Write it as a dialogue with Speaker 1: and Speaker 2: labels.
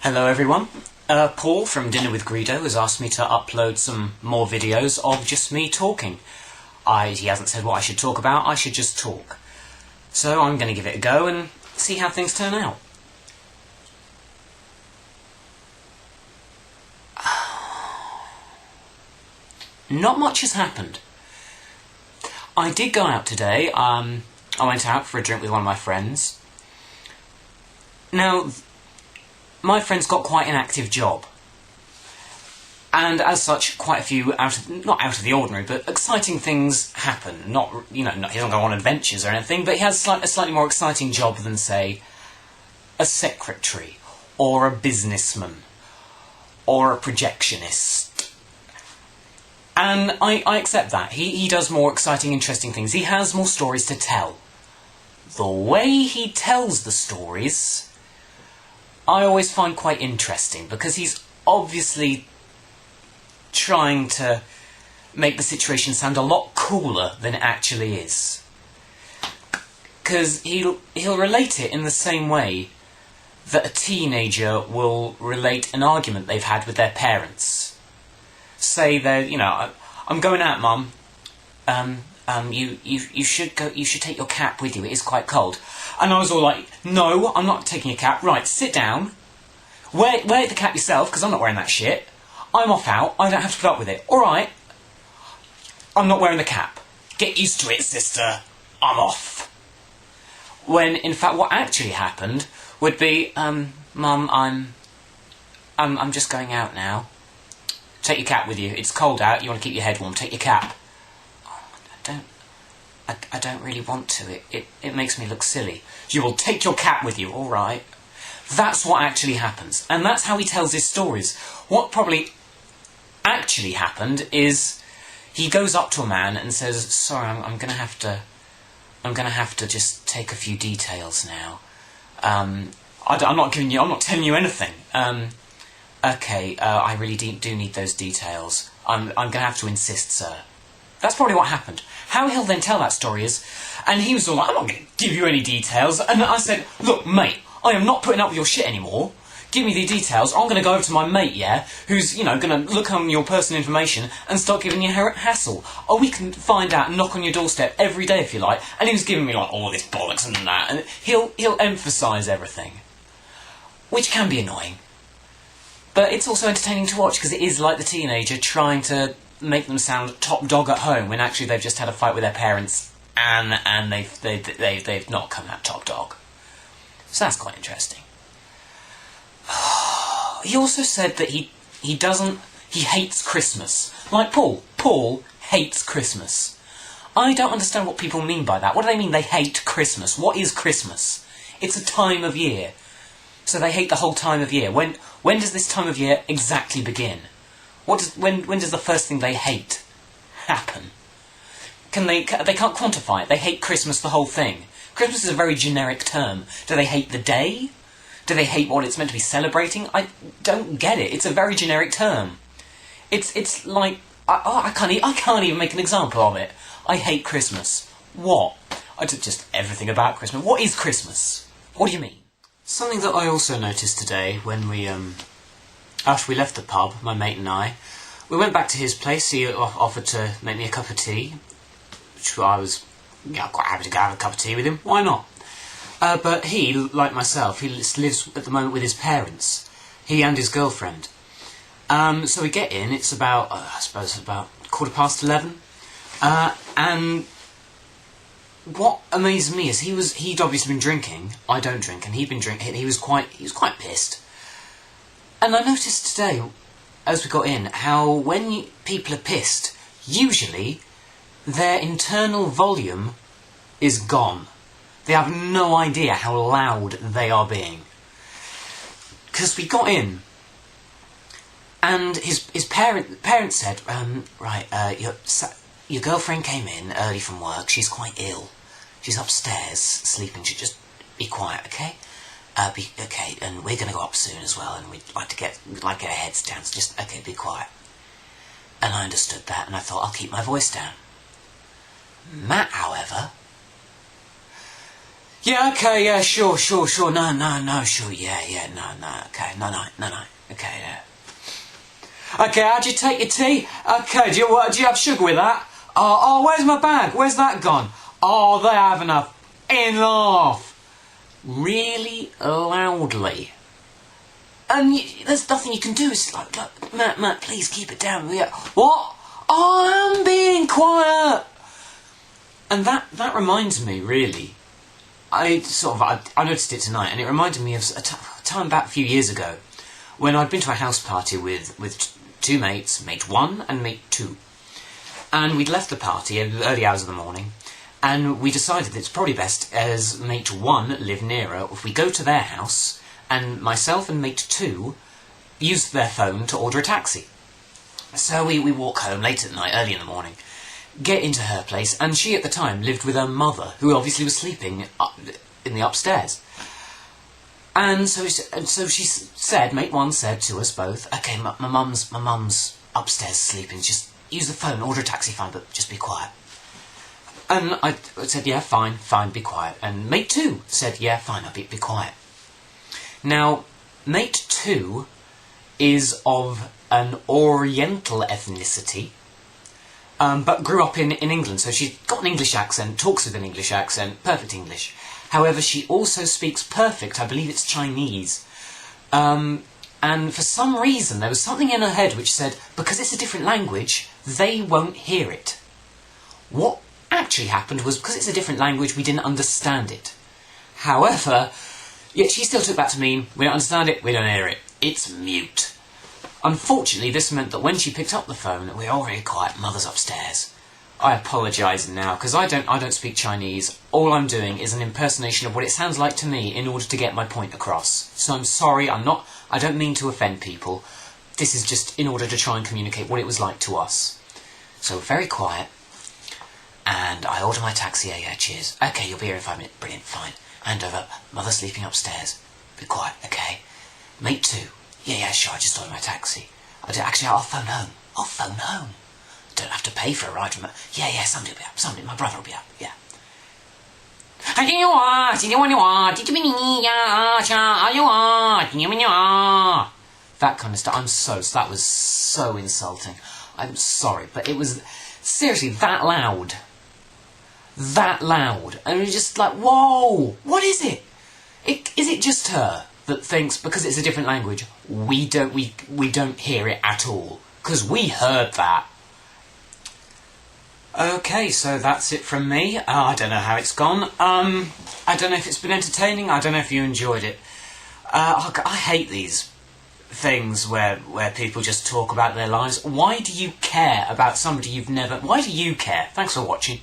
Speaker 1: Hello everyone. Paul from Dinner with Greedo has asked me to upload some more videos of just me talking. He hasn't said what I should talk about, I should just talk. So I'm going to give it a go and see how things turn out. Not much has happened. I did go out today. I went out for a drink with one of my friends. Now, my friend's got quite an active job. And as such, quite a few not out of the ordinary, but exciting things happen. He doesn't go on adventures or anything, but he has a slightly more exciting job than, say, a secretary, or a businessman, or a projectionist. And I accept that. He does more exciting, interesting things. He has more stories to tell. The way he tells the stories, I always find quite interesting, because he's obviously trying to make the situation sound a lot cooler than it actually is. Because he'll relate it in the same way that a teenager will relate an argument they've had with their parents. Say I'm going out, Mum. You should go. You should take your cap with you. It is quite cold. And I was all like, no, I'm not taking your cap. Right, sit down. Wear the cap yourself, because I'm not wearing that shit. I'm off out. I don't have to put up with it. All right. I'm not wearing the cap. Get used to it, sister. I'm off. When in fact, what actually happened would be, Mum, I'm just going out now. Take your cap with you. It's cold out. You want to keep your head warm. Take your cap. I don't really want to. It makes me look silly. You will take your cap with you, all right? That's what actually happens. And that's how he tells his stories. What probably actually happened is he goes up to a man and says, sorry, I'm going to have to just take a few details now. I'm not telling you anything. Okay, I really do need those details. I'm going to have to insist, sir. That's probably what happened. How he'll then tell that story is, and he was all like, I'm not going to give you any details. And I said, look, mate, I am not putting up with your shit anymore. Give me the details. I'm going to go over to my mate, yeah, who's, going to look on your personal information and start giving you hassle. Oh, we can find out and knock on your doorstep every day if you like. And he was giving me, like, all this bollocks and that. And he'll emphasise everything. Which can be annoying. But it's also entertaining to watch, because it is like the teenager trying to make them sound top dog at home when actually they've just had a fight with their parents and they've not come out top dog. So that's quite interesting. He also said that he hates Christmas. Like Paul. Paul hates Christmas. I don't understand what people mean by that. What do they mean they hate Christmas? What is Christmas? It's a time of year. So they hate the whole time of year. When does this time of year exactly begin? When does the first thing they hate happen? They can't quantify it. They hate Christmas, the whole thing. Christmas is a very generic term. Do they hate the day? Do they hate what it's meant to be celebrating? I don't get it. It's a very generic term. It's like I can't even make an example of it. I hate Christmas. What? Just everything about Christmas. What is Christmas? What do you mean? Something that I also noticed today when we after we left the pub, my mate and I, we went back to his place. He offered to make me a cup of tea, which I was quite happy to go have a cup of tea with him. Why not? But he, like myself, he lives at the moment with his parents. He and his girlfriend. So we get in. It's about, I suppose, about 11:15. And what amazed me is he'd obviously been drinking. I don't drink, and he'd been drinking. He was quite pissed. And I noticed today, as we got in, how when people are pissed, usually their internal volume is gone. They have no idea how loud they are being. Because we got in, and his parents said, your girlfriend came in early from work. She's quite ill. She's upstairs sleeping. She'll just be quiet, okay? Okay, and we're going to go up soon as well, and we'd like to get our heads down, so just, okay, be quiet. And I understood that, and I thought, I'll keep my voice down. Matt, however, Yeah, okay, yeah, sure, no, sure, yeah, no, okay, no, okay, yeah. Okay, how'd you take your tea? Okay, do you have sugar with that? Oh, where's my bag? Where's that gone? Oh, they're having a laugh. Really loudly. And there's nothing you can do. It's like, Matt, please keep it down. Yeah. What? Oh, I'm being quiet. And that reminds me, really. I noticed it tonight, and it reminded me of a time back a few years ago when I'd been to a house party with two mates, mate 1 and mate 2. And we'd left the party in the early hours of the morning, and we decided that it's probably best, as mate 1 lived nearer, if we go to their house, and myself and mate 2 used their phone to order a taxi. So we walk home late at night, early in the morning, get into her place, and she at the time lived with her mother, who obviously was sleeping in the upstairs. And so she said, mate 1 said to us both, okay, my mum's upstairs sleeping, just use the phone, order a taxi, fine, but just be quiet. And I said, yeah, fine, be quiet. And mate 2 said, yeah, fine, I'll be quiet. Now, mate 2 is of an Oriental ethnicity, but grew up in England, so she's got an English accent, talks with an English accent, perfect English. However, she also speaks perfect, I believe it's Chinese. And for some reason, there was something in her head which said, because it's a different language, they won't hear it. What actually happened was, because it's a different language, we didn't understand it. However, yet she still took that to mean, we don't understand it, we don't hear it. It's mute. Unfortunately, this meant that when she picked up the phone, we were already quiet, mother's upstairs. I apologise now, because I don't speak Chinese. All I'm doing is an impersonation of what it sounds like to me in order to get my point across. So I'm sorry, I don't mean to offend people. This is just in order to try and communicate what it was like to us. So very quiet, and I order my taxi, yeah, cheers. Okay, you'll be here in 5 minutes, brilliant, fine. Hand over, mother sleeping upstairs. Be quiet, okay. Mate 2, yeah, sure, I just ordered my taxi. I'll phone home. Don't have to pay for a ride from her. Yeah, somebody will be up. My brother will be up, yeah. That kind of stuff. That was so insulting. I'm sorry, but it was seriously that loud. And it was just like, whoa, what is it? Is it just her that thinks because it's a different language, we don't hear it at all? Because we heard that. Okay, so that's it from me. I don't know how it's gone. I don't know if it's been entertaining. I don't know if you enjoyed it. I hate these things where people just talk about their lives. Why do you care about somebody you've never... Why do you care? Thanks for watching.